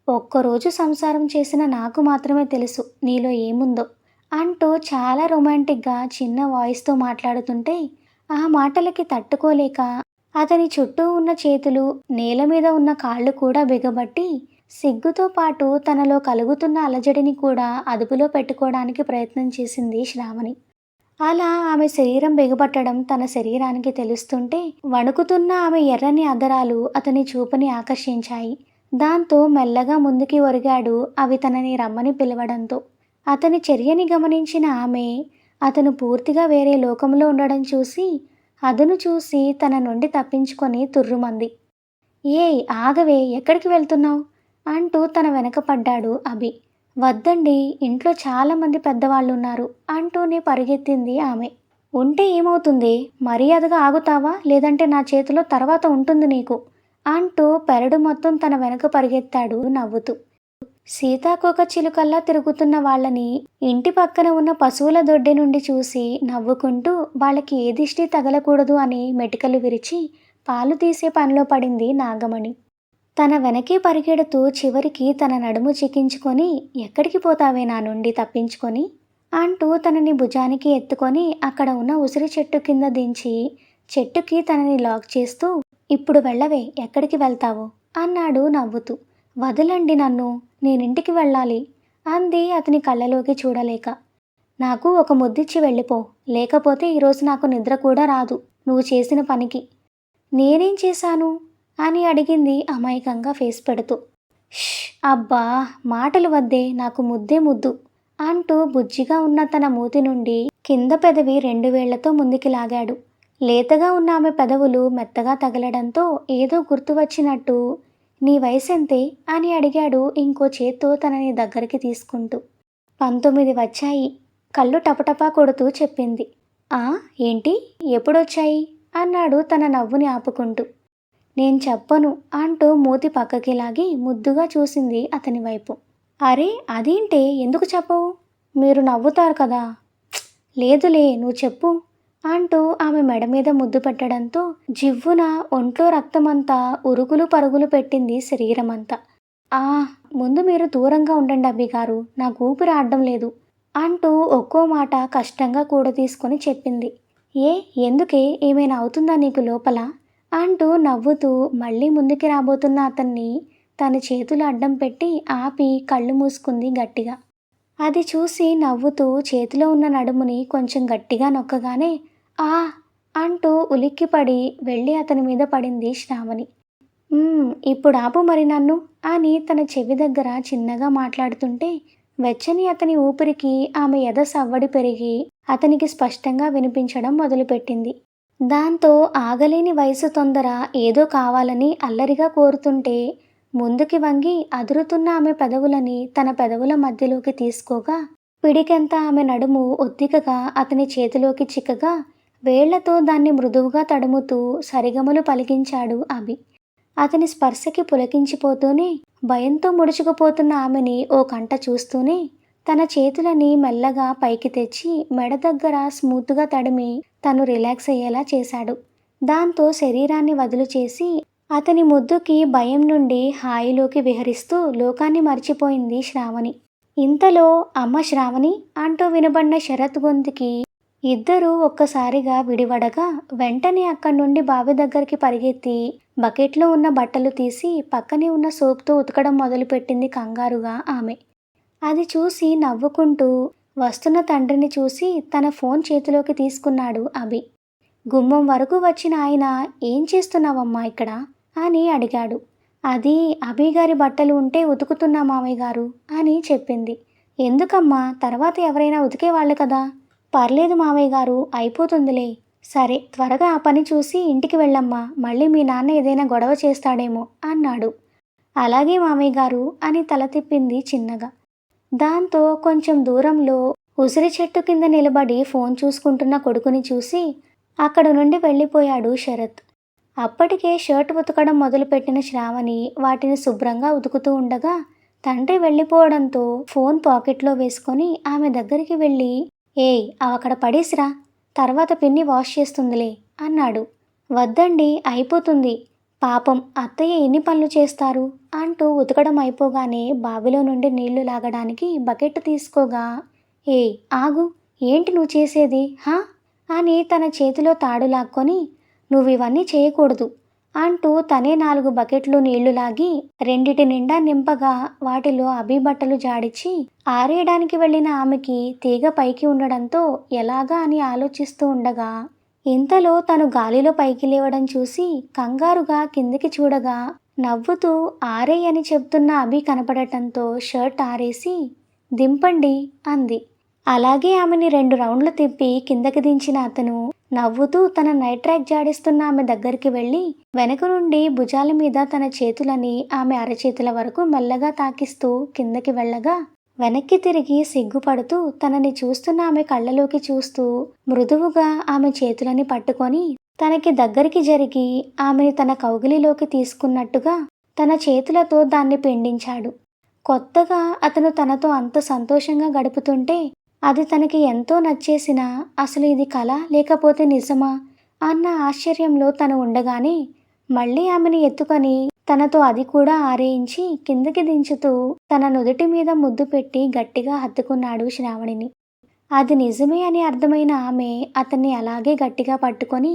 ఒక్కరోజు సంసారం చేసిన నాకు మాత్రమే తెలుసు నీలో ఏముందో అంటూ చాలా రొమాంటిక్గా చిన్న వాయిస్తో మాట్లాడుతుంటే ఆ మాటలకి తట్టుకోలేక అతని చుట్టూ ఉన్న చేతులు నేల మీద ఉన్న కాళ్ళు కూడా బిగబట్టి సిగ్గుతో పాటు తనలో కలుగుతున్న అలజడిని కూడా అదుపులో పెట్టుకోవడానికి ప్రయత్నం చేసింది శ్రావణి. అలా ఆమె శరీరం బిగబట్టడం తన శరీరానికి తెలుస్తుంటే వణుకుతున్న ఆమె ఎర్రని అదరాలు అతని చూపుని ఆకర్షించాయి. దాంతో మెల్లగా ముందుకి ఒరిగాడు అవి తనని రమ్మని పిలవడంతో. అతని చర్యని గమనించిన ఆమె అతను పూర్తిగా వేరే లోకంలో ఉండడం చూసి అదును చూసి తన నుండి తప్పించుకొని తుర్రుమంది. ఏయ్ ఆగవే, ఎక్కడికి వెళ్తున్నావు అంటూ తన వెనక పడ్డాడు అభి. వద్దండి, ఇంట్లో చాలామంది పెద్దవాళ్ళున్నారు అంటూనే పరిగెత్తింది ఆమె. ఉంటే ఏమవుతుంది, మర్యాదగా ఆగుతావా లేదంటే నా చేతిలో తర్వాత ఉంటుంది నీకు అంటూ పెరడు మొత్తం తన వెనక పరిగెత్తాడు నవ్వుతూ. సీతాకోక చిలుకల్లా తిరుగుతున్న వాళ్ళని ఇంటి పక్కన ఉన్న పశువుల దొడ్డి నుండి చూసి నవ్వుకుంటూ వాళ్ళకి ఏ దిష్టి తగలకూడదు అని మెటికలు విరిచి పాలు తీసే పనిలో పడింది నాగమణి. తన వెనకే పరిగెడుతూ చివరికి తన నడుము చికించుకొని ఎక్కడికి పోతావే నా నుండి తప్పించుకొని అంటూ తనని భుజానికి ఎత్తుకొని అక్కడ ఉన్న ఉసిరి చెట్టు కింద దించి చెట్టుకి తనని లాక్ చేస్తూ ఇప్పుడు వెళ్ళవే, ఎక్కడికి వెళ్తావు అన్నాడు నవ్వుతూ. వదలండి నన్ను, నేనింటికి వెళ్ళాలి అంది అతని కళ్ళలోకి చూడలేక. నాకు ఒక ముద్దిచ్చి వెళ్ళిపో, లేకపోతే ఈరోజు నాకు నిద్ర కూడా రాదు నువ్వు చేసిన పనికి. నేనేం చేశాను అని అడిగింది అమాయకంగా ఫేస్ పెడుతూ. ష్, అబ్బా మాటలు వద్దే, నాకు ముద్దే ముద్దు అంటూ బుజ్జిగా ఉన్న తన మూతి నుండి కింద పెదవి 2 వేళ్లతో ముందుకి లాగాడు. లేతగా ఉన్న ఆమె పెదవులు మెత్తగా తగలడంతో ఏదో గుర్తు వచ్చినట్టు నీ వయసెంతే అని అడిగాడు ఇంకో చేత్తో తనని దగ్గరికి తీసుకుంటూ. 19 వచ్చాయి కళ్ళు టపటపా కొడుతూ చెప్పింది. ఆ ఏంటి, ఎప్పుడొచ్చాయి అన్నాడు తన నవ్వుని ఆపుకుంటూ. నేను చెప్పను అంటూ మూతి పక్కకి లాగి ముద్దుగా చూసింది అతని వైపు. అరే అదేంటే, ఎందుకు చెప్పవు, మీరు నవ్వుతారు కదా. లేదులే, నువ్వు చెప్పు అంటూ ఆమె మెడ మీద ముద్దు పెట్టడంతో జివ్వున ఒంట్లో రక్తమంతా ఉరుగులు పరుగులు పెట్టింది శరీరమంతా. ఆ ముందు మీరు దూరంగా ఉండండి అబ్బిగారు, నాకు ఊపిరి ఆడడం లేదు అంటూ ఒక్కో మాట కష్టంగా కూడా తీసుకొని చెప్పింది. ఏ ఎందుకే, ఏమైనా అవుతుందా నీకు లోపల అంటూ నవ్వుతూ మళ్ళీ ముందుకి రాబోతున్న అతన్ని తన చేతులు అడ్డం పెట్టి ఆపి కళ్ళు మూసుకుంది గట్టిగా. అది చూసి నవ్వుతూ చేతిలో ఉన్న నడుముని కొంచెం గట్టిగా నొక్కగానే ఆ అంటూ ఉలిక్కిపడి వెళ్ళి అతని మీద పడింది శ్రావణి. ఇప్పుడు ఆపు మరి నన్ను అని తన చెవి దగ్గర చిన్నగా మాట్లాడుతుంటే వెచ్చని అతని ఊపిరికి ఆమె ఎద సవ్వడి పెరిగి అతనికి స్పష్టంగా వినిపించడం మొదలుపెట్టింది. దాంతో ఆగలేని వయసు తొందర ఏదో కావాలని అల్లరిగా కోరుతుంటే ముందుకి వంగి అదురుతున్న ఆమె పెదవులని తన పెదవుల మధ్యలోకి తీసుకోగా పిడికెంత ఆమె నడుము ఒత్తికగా అతని చేతిలోకి చిక్కగా వేళ్లతో దాన్ని మృదువుగా తడుముతూ సరిగమలు పలికించాడు అభి. అతని స్పర్శకి పులకించిపోతూనే భయంతో ముడుచుకుపోతున్న ఆమెని ఓ కంట చూస్తూనే తన చేతులని మెల్లగా పైకి తెచ్చి మెడ దగ్గర స్మూత్గా తడిమి తను రిలాక్స్ అయ్యేలా చేశాడు. దాంతో శరీరాన్ని వదులు చేసి అతని ముద్దుకి భయం నుండి హాయిలోకి విహరిస్తూ లోకాన్ని మర్చిపోయింది శ్రావణి. ఇంతలో అమ్మ శ్రావణి అంటూ వినబడిన శరత్ గొంతుకి ఇద్దరూ ఒక్కసారిగా విడివడగా వెంటనే అక్కడి నుండి బావి దగ్గరికి పరిగెత్తి బకెట్లో ఉన్న బట్టలు తీసి పక్కనే ఉన్న సోప్తో ఉతకడం మొదలుపెట్టింది కంగారుగా ఆమె. అది చూసి నవ్వుకుంటూ వస్తున్న తండ్రిని చూసి తన ఫోన్ చేతిలోకి తీసుకున్నాడు అభి. గుమ్మం వరకు వచ్చిన ఆయన ఏం చేస్తున్నావమ్మా ఇక్కడ అని అడిగాడు. అది అభిగారి బట్టలు ఉంటే ఉతుకుతున్నా మామయ్య గారు అని చెప్పింది. ఎందుకమ్మా, తర్వాత ఎవరైనా ఉతికేవాళ్ళు కదా. పర్లేదు మామయ్య గారు, అయిపోతుందిలే. సరే త్వరగా ఆ పని చూసి ఇంటికి వెళ్ళమ్మా, మళ్ళీ మీ నాన్న ఏదైనా గొడవ చేస్తాడేమో అన్నాడు. అలాగే మామయ్య గారు అని తల తిప్పింది చిన్నగా. దాంతో కొంచెం దూరంలో ఉసిరి చెట్టు కింద నిలబడి ఫోన్ చూసుకుంటున్న కొడుకుని చూసి అక్కడ నుండి వెళ్ళిపోయాడు శరత్. అప్పటికే షర్ట్ ఉతకడం మొదలుపెట్టిన శ్రావణి వాటిని శుభ్రంగా ఉతుకుతూ ఉండగా తండ్రి వెళ్ళిపోవడంతో ఫోన్ పాకెట్లో వేసుకొని ఆమె దగ్గరికి వెళ్ళి ఏయ్ అవక్కడ పడేసిరా, తర్వాత పిన్ని వాష్ చేస్తుందిలే అన్నాడు. వద్దండి, అయిపోతుంది, పాపం అత్తయ్య ఎన్ని పనులు చేస్తారు అంటూ ఉతకడం అయిపోగానే బావిలో నుండి నీళ్లు లాగడానికి బకెట్ తీసుకోగా ఏయ్ ఆగు, ఏంటి నువ్వు చేసేది హా అని తన చేతిలో తాడు లాక్కొని నువ్వు ఇవన్నీ చేయకూడదు అంటూ తనే 4 బకెట్లు నీళ్లు లాగి రెండిటి నిండా నింపగా వాటిలో అభి బట్టలు జాడిచ్చి ఆరేయడానికి వెళ్ళిన ఆమెకి తీగ పైకి ఉండడంతో ఎలాగా అని ఆలోచిస్తూ ఉండగా ఇంతలో తను గాలిలో పైకి లేవడం చూసి కంగారుగా కిందికి చూడగా నవ్వుతూ ఆరేయ్ అని చెప్తున్న అభి కనపడటంతో షర్ట్ ఆరేసి దింపండి అంది. అలాగే ఆమెని 2 రౌండ్లు తిప్పి కిందకి దించిన అతను నవ్వుతూ తన నైట్ ట్రాక్ జాడిస్తున్న ఆమె దగ్గరికి వెళ్ళి వెనక నుండి భుజాల మీద తన చేతులని ఆమె అరచేతుల వరకు మెల్లగా తాకిస్తూ కిందకి వెళ్ళగా వెనక్కి తిరిగి సిగ్గుపడుతూ తనని చూస్తున్న ఆమె కళ్ళలోకి చూస్తూ మృదువుగా ఆమె చేతులని పట్టుకొని తనకి దగ్గరికి జరిగి ఆమెని తన కౌగిలిలోకి తీసుకున్నట్టుగా తన చేతులతో దాన్ని పిండించాడు. కొత్తగా అతను తనతో అంత సంతోషంగా గడుపుతుంటే అది తనకి ఎంతో నచ్చేసినా అసలు ఇది కల లేకపోతే నిజమా అన్న ఆశ్చర్యంలో తను ఉండగానే మళ్ళీ ఆమెను ఎత్తుకొని తనతో అది కూడా ఆరేయించి కిందకి దించుతూ తన నుదుటి మీద ముద్దు పెట్టి గట్టిగా హత్తుకున్నాడు శ్రావణిని. అది నిజమే అని అర్థమైన ఆమె అతన్ని అలాగే గట్టిగా పట్టుకొని,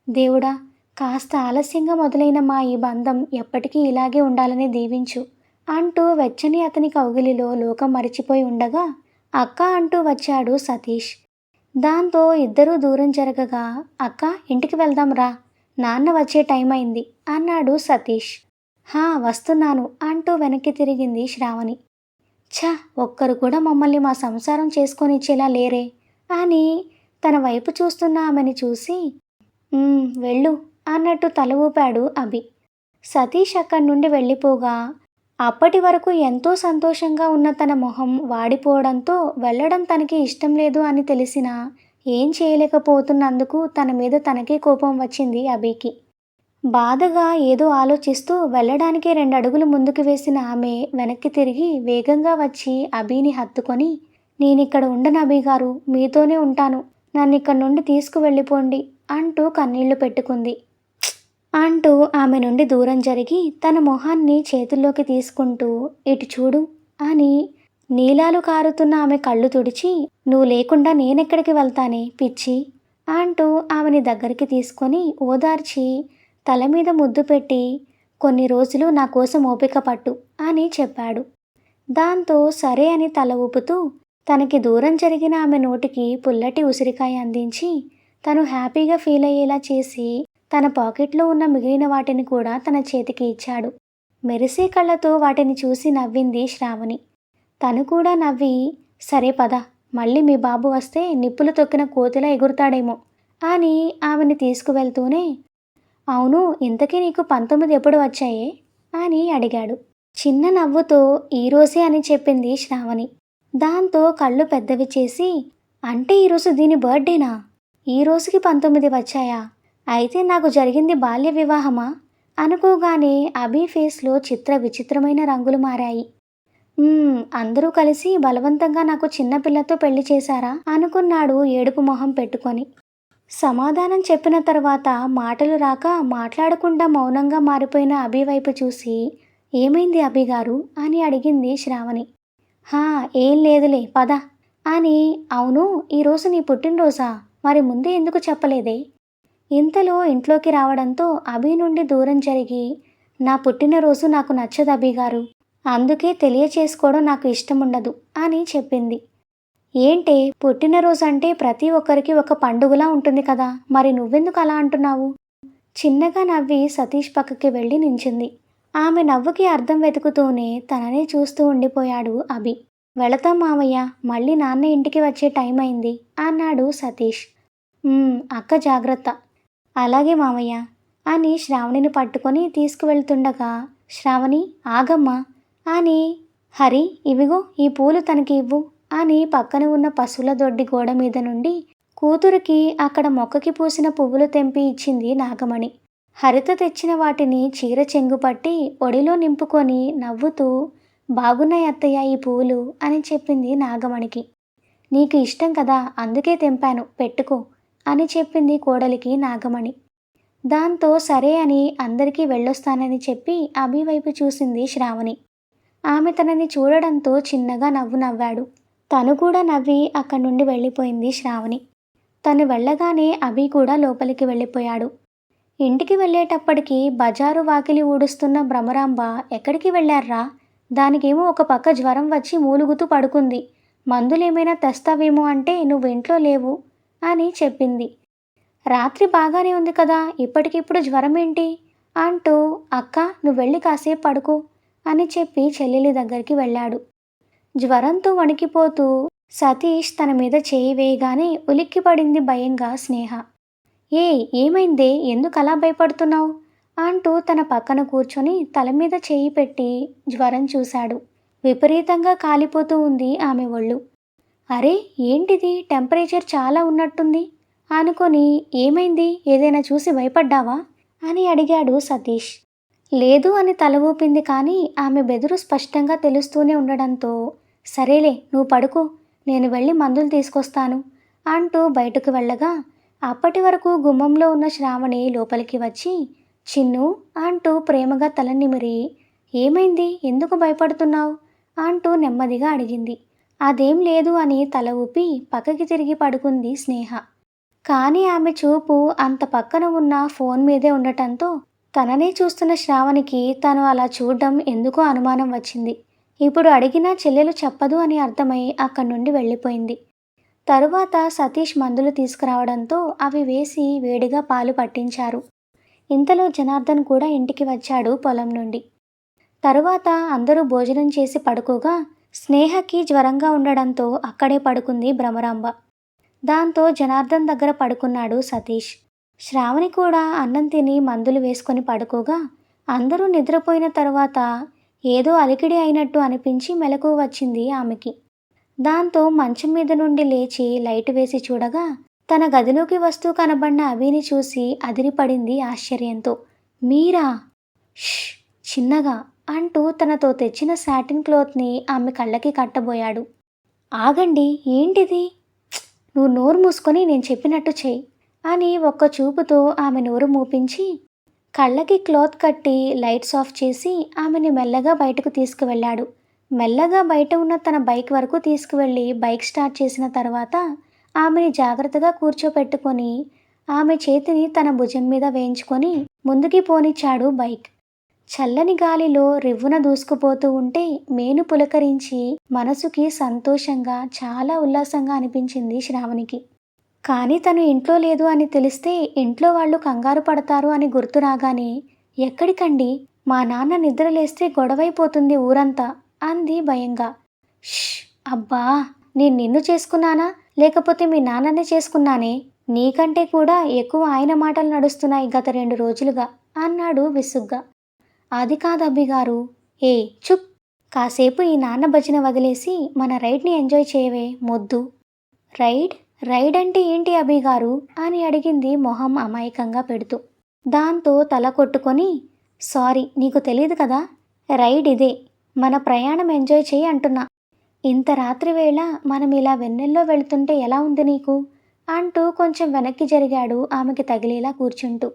దేవుడా, కాస్త ఆలస్యంగా మొదలైన మా ఈ బంధం ఎప్పటికీ ఇలాగే ఉండాలని దీవించు అంటూ వెచ్చని అతని కౌగిలిలో లోకం మరిచిపోయి ఉండగా అక్క అంటూ వచ్చాడు సతీష్. దాంతో ఇద్దరూ దూరం జరగగా, అక్క, ఇంటికి వెళ్దాం రా, నాన్న వచ్చే టైం అయింది అన్నాడు సతీష్. హా, వస్తున్నాను అంటూ వెనక్కి తిరిగింది శ్రావణి. ఛ, ఒక్కరు కూడా మమ్మల్ని మా సంసారం చేసుకొనిచ్చేలా లేరే అని తన వైపు చూస్తున్న ఆమెని చూసి వెళ్ళు అన్నట్టు తల ఊపాడు అభి. సతీష్ అక్కడి నుండి వెళ్ళిపోగా అప్పటి వరకు ఎంతో సంతోషంగా ఉన్న తన మొహం వాడిపోవడంతో వెళ్ళడం తనకి ఇష్టం లేదు అని తెలిసినా ఏం చేయలేకపోతున్నందుకు తన మీద తనకే కోపం వచ్చింది అభికి. బాధగా ఏదో ఆలోచిస్తూ వెళ్ళడానికి 2 అడుగులు ముందుకు వేసిన ఆమె వెనక్కి తిరిగి వేగంగా వచ్చి అభిని హత్తుకొని, నేనిక్కడ ఉండను అభి గారు, మీతోనే ఉంటాను, నన్ను ఇక్కడి నుండి తీసుకువెళ్ళిపోండి అంటూ కన్నీళ్లు పెట్టుకుంది. అంటూ ఆమె నుండి దూరం జరిగి తన మొహాన్ని చేతుల్లోకి తీసుకుంటూ, ఇటు చూడు అని నీలాలు కారుతున్న ఆమె కళ్ళు తుడిచి, నువ్వు లేకుండా నేనెక్కడికి వెళ్తానే పిచ్చి అంటూ ఆమెని దగ్గరికి తీసుకొని ఓదార్చి తల మీద ముద్దు పెట్టి, కొన్ని రోజులు నా కోసం ఓపిక పట్టు అని చెప్పాడు. దాంతో సరే అని తల ఊపుతూ తనకి దూరం జరిగిన ఆమె నోటికి పుల్లటి ఉసిరికాయ అందించి తను హ్యాపీగా ఫీల్ అయ్యేలా చేసి తన పాకెట్లో ఉన్న మిగిలిన వాటిని కూడా తన చేతికి ఇచ్చాడు. మెరిసే కళ్ళతో వాటిని చూసి నవ్వింది శ్రావణి. తను కూడా నవ్వి, సరే పద, మళ్ళీ మీ బాబు వస్తే నిప్పులు తొక్కిన కోతిలా ఎగురుతాడేమో అని ఆమెని తీసుకువెళ్తూనే, అవును, ఇంతకీ నీకు 19 ఎప్పుడు వచ్చాయే అని అడిగాడు. చిన్న నవ్వుతో ఈరోజే అని చెప్పింది శ్రావణి. దాంతో కళ్ళు పెద్దవి చేసి, అంటే ఈరోజు దీని బర్త్డేనా? ఈ రోజుకి 19 వచ్చాయా? అయితే నాకు జరిగింది బాల్య వివాహమా అనుకోగానే అభి ఫేస్లో చిత్ర విచిత్రమైన రంగులు మారాయి. అందరూ కలిసి బలవంతంగా నాకు చిన్నపిల్లతో పెళ్లి చేశారా అనుకున్నాడు ఏడుపు మొహం పెట్టుకొని. సమాధానం చెప్పిన తర్వాత మాటలు రాక మాట్లాడకుండా మౌనంగా మారిపోయిన అభి వైపు చూసి, ఏమైంది అభి గారు అని అడిగింది శ్రావణి. హా, ఏం లేదులే, పద అని. అవును, ఈరోజు నీ పుట్టినరోజా? మరి ముందే ఎందుకు చెప్పలేదే? ఇంతలో ఇంట్లోకి రావడంతో అభి నుండి దూరం జరిగి, నా పుట్టినరోజు నాకు నచ్చదు అభి గారు, అందుకే తెలియచేసుకోవడం నాకు ఇష్టం ఉండదు అని చెప్పింది. ఏంటే, పుట్టినరోజు అంటే ప్రతి ఒక్కరికి ఒక పండుగలా ఉంటుంది కదా, మరి నువ్వెందుకు అలా అంటున్నావు? చిన్నగా నవ్వి సతీష్ పక్కకి వెళ్ళి నించుంది. ఆమె నవ్వుకి అర్థం వెతుకుతూనే తననే చూస్తూ ఉండిపోయాడు అభి. వెళతాం మావయ్య, మళ్ళీ నాన్న ఇంటికి వచ్చే టైం అయింది అన్నాడు సతీష్. అక్క జాగ్రత్త. అలాగే మావయ్య అని శ్రావణిని పట్టుకొని తీసుకువెళ్తుండగా, శ్రావణి ఆగమ్మా అని, హరి ఇవిగో ఈ పూలు తనకి ఇవ్వు అని పక్కన ఉన్న పశువుల దొడ్డి గోడ మీద నుండి కూతురికి అక్కడ మొక్కకి పూసిన పువ్వులు తెంపి ఇచ్చింది నాగమణి. హరిత తెచ్చిన వాటిని చీర చెంగు పట్టి ఒడిలో నింపుకొని నవ్వుతూ, బాగున్నాయి అత్తయ్య ఈ పూలు అని చెప్పింది నాగమణికి. నీకు ఇష్టం కదా, అందుకే తెంపాను, పెట్టుకో అని చెప్పింది కోడలికి నాగమణి. దాంతో సరే అని అందరికీ వెళ్ళొస్తానని చెప్పి అభి వైపు చూసింది శ్రావణి. ఆమె తనని చూడడంతో చిన్నగా నవ్వాడు. తను కూడా నవ్వి అక్కడి నుండి వెళ్ళిపోయింది శ్రావణి. తను వెళ్ళగానే అభి కూడా లోపలికి వెళ్ళిపోయాడు. ఇంటికి వెళ్ళేటప్పటికి బజారు వాకిలి ఊడుస్తున్న భ్రమరాంబ, ఎక్కడికి వెళ్ళారా? దానికేమో ఒక పక్క జ్వరం వచ్చి మూలుగుతూ పడుకుంది, మందులేమైనా తెస్తావేమో అంటే నువ్వు ఇంట్లో లేవు అని చెప్పింది. రాత్రి బాగానే ఉంది కదా, ఇప్పటికిప్పుడు జ్వరం ఏంటి అంటూ, అక్క నువ్వు వెళ్ళి కాసేపు పడుకో అని చెప్పి చెల్లెలి దగ్గరికి వెళ్ళాడు. జ్వరంతో వణికిపోతూ సతీష్ తన మీద చేయి వేయగానే ఉలిక్కిపడింది భయంగా స్నేహ. ఏ ఏమైందే ఎందుకు అలా భయపడుతున్నావు అంటూ తన పక్కన కూర్చొని తల మీద చేయి పెట్టి జ్వరం చూశాడు. విపరీతంగా కాలిపోతూ ఉంది ఆమె ఒళ్ళు. అరే ఏంటిది టెంపరేచర్ చాలా ఉన్నట్టుంది అనుకొని ఏమైంది ఏదైనా చూసి భయపడ్డావా అని అడిగాడు సతీష్. లేదు అని తల ఊపింది కానీ ఆమె బెదురు స్పష్టంగా తెలుస్తూనే ఉండడంతో సరేలే నువ్వు పడుకో నేను వెళ్ళి మందులు తీసుకొస్తాను అంటూ బయటకు వెళ్ళగా అప్పటి వరకు గుమ్మంలో ఉన్న శ్రావణి లోపలికి వచ్చి చిన్ను అంటూ ప్రేమగా తల నిమిరి ఏమైంది ఎందుకు భయపడుతున్నావు అంటూ నెమ్మదిగా అడిగింది. అదేం లేదు అని తల ఊపి పక్కకి తిరిగి పడుకుంది స్నేహ. కానీ ఆమె చూపు అంత పక్కన ఉన్న ఫోన్ మీదే ఉండటంతో తననే చూస్తున్న శ్రావణికి తను అలా చూడడం ఎందుకో అనుమానం వచ్చింది. ఇప్పుడు అడిగినా చెల్లెలు చెప్పదు అని అర్థమై అక్కడి నుండి వెళ్ళిపోయింది. తరువాత సతీష్ మందులు తీసుకురావడంతో అవి వేసి వేడిగా పాలు పట్టించారు. ఇంతలో జనార్దన్ కూడా ఇంటికి వచ్చాడు పొలం నుండి. తరువాత అందరూ భోజనం చేసి పడుకోగా స్నేహకి జ్వరంగా ఉండడంతో అక్కడే పడుకుంది భ్రమరాంబ. దాంతో జనార్దన్ దగ్గర పడుకున్నాడు సతీష్. శ్రావణి కూడా అన్నం తిని మందులు వేసుకొని పడుకోగా అందరూ నిద్రపోయిన తరువాత ఏదో అలికిడి అయినట్టు అనిపించి మెలకువ వచ్చింది ఆమెకి. దాంతో మంచం మీద నుండి లేచి లైట్ వేసి చూడగా తన గదిలోకి వస్తూ కనబడిన అభిని చూసి అదిరిపడింది ఆశ్చర్యంతో. మీరా? ష్ చిన్నగా అంటూ తనతో తెచ్చిన సాటిన్ క్లోత్ని ఆమె కళ్ళకి కట్టబోయాడు. ఆగండి ఏంటిది? నువ్వు నోరు మూసుకొని నేను చెప్పినట్టు చెయ్యి అని ఒక్క చూపుతో ఆమె నోరు మూపించి కళ్ళకి క్లాత్ కట్టి లైట్స్ ఆఫ్ చేసి ఆమెని మెల్లగా బయటకు తీసుకువెళ్ళాడు. మెల్లగా బయట ఉన్న తన బైక్ వరకు తీసుకువెళ్ళి బైక్ స్టార్ట్ చేసిన తర్వాత ఆమెని జాగ్రత్తగా కూర్చోపెట్టుకొని ఆమె చేతిని తన భుజం మీద వేయించుకొని ముందుకి పోనిచ్చాడు బైక్. చల్లని గాలిలో రివ్వున దూసుకుపోతూ ఉంటే మేను పులకరించి మనసుకి సంతోషంగా చాలా ఉల్లాసంగా అనిపించింది శ్రావణికి. కానీ తను ఇంట్లో లేదు అని తెలిస్తే ఇంట్లో వాళ్ళు కంగారు పడతారు అని గుర్తు రాగానే ఎక్కడికండి మా నాన్న నిద్రలేస్తే గొడవైపోతుంది ఊరంతా అంది భయంగా. ష్ అబ్బా నేను నిన్ను చేసుకున్నానా లేకపోతే మీ నాన్ననే చేసుకున్నానే? నీకంటే కూడా ఎక్కువ ఆయన మాటలు నడుస్తున్నాయి గత 2 రోజులుగా అన్నాడు విసుగ్గా. అది కాదు అబ్బిగారు. ఏ చుప్ కాసేపు ఈ నాన్న భజన వదిలేసి మన రైడ్ని ఎంజాయ్ చేయవే మొద్దు. రైడ్ రైడ్ అంటే ఏంటి అభిగారు అని అడిగింది మొహం అమాయకంగా పెడుతూ. దాంతో తల కొట్టుకొని సారీ నీకు తెలియదు కదా, రైడ్ ఇదే, మన ప్రయాణం ఎంజాయ్ చేయి అంటున్నా. ఇంత రాత్రి వేళ మనం ఇలా వెన్నెల్లో వెళుతుంటే ఎలా ఉంది నీకు అంటూ కొంచెం వెనక్కి జరిగాడు ఆమెకి తగిలేలా కూర్చుంటూ.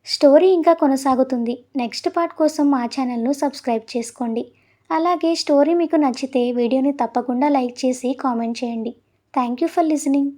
స్టోరీ ఇంకా కొనసాగుతుంది. నెక్స్ట్ పార్ట్ కోసం మా ఛానల్ను సబ్స్క్రైబ్ చేసుకోండి. అలాగే స్టోరీ మీకు నచ్చితే వీడియోని తప్పకుండా లైక్ చేసి కామెంట్ చేయండి. Thank you for listening.